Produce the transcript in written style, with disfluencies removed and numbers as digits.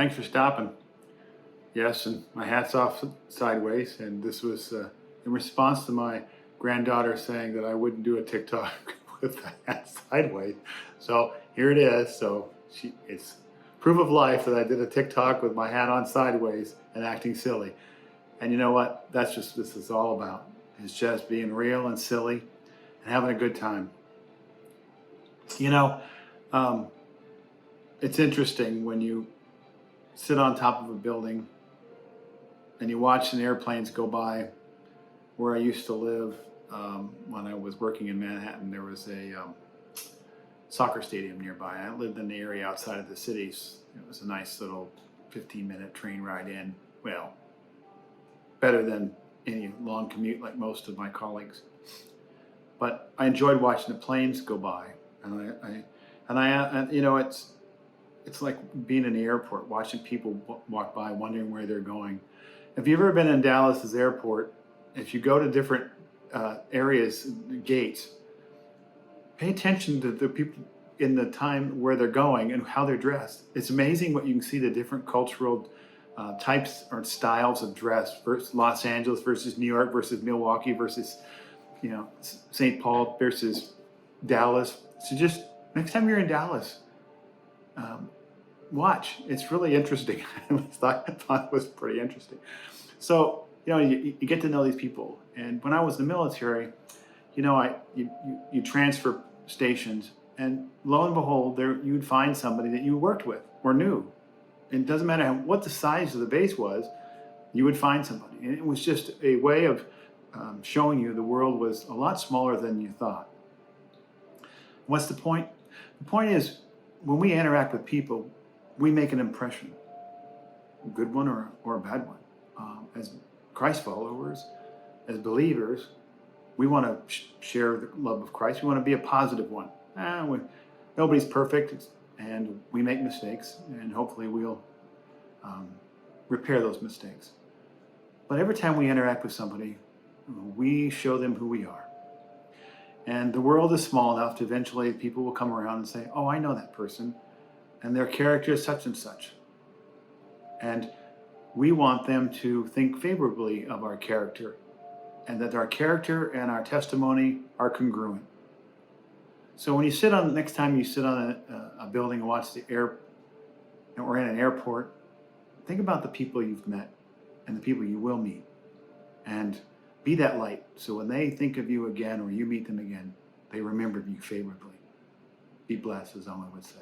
Thanks for stopping. Yes, and my hat's off sideways. And this was in response to my granddaughter saying that I wouldn't do a TikTok with the hat sideways. So here it is. So it's proof of life that I did a TikTok with my hat on sideways and acting silly. And you know what? That's just this is all about. It's just being real and silly and having a good time. You know, um, it's interesting when you sit on top of a building and you watch the airplanes go by. Where I used to live, when I was working in Manhattan, there was a soccer stadium nearby. I lived in the area outside of the cities. It was a nice little 15-minute train ride in. Well, better than any long commute like most of my colleagues. But I enjoyed watching the planes go by, and you know, it's like being in the airport, watching people walk by, wondering where they're going. If you've ever been in Dallas's airport, if you go to different areas, gates, pay attention to the people in the time where they're going and how they're dressed. It's amazing what you can see, the different cultural types or styles of dress versus Los Angeles versus New York versus Milwaukee versus, St. Paul versus Dallas. So just next time you're in Dallas, watch. It's really interesting. I thought it was pretty interesting. So, you get to know these people. And when I was in the military, you transfer stations, and lo and behold, you'd find somebody that you worked with or knew. And it doesn't matter what the size of the base was, you would find somebody. And it was just a way of showing you the world was a lot smaller than you thought. What's the point? The point is, when we interact with people, we make an impression, a good one or a bad one. As Christ followers, as believers, we want to share the love of Christ. We want to be a positive one. Nobody's perfect, and we make mistakes, and hopefully we'll repair those mistakes. But every time we interact with somebody, we show them who we are. And the world is small enough to eventually people will come around and say, oh, I know that person, and their character is such and such. And we want them to think favorably of our character, and that our character and our testimony are congruent. So when next time you sit on a building and watch or in an airport, think about the people you've met and the people you will meet, and be that light. So when they think of you again or you meet them again, they remember you favorably. Be blessed, is all I would say.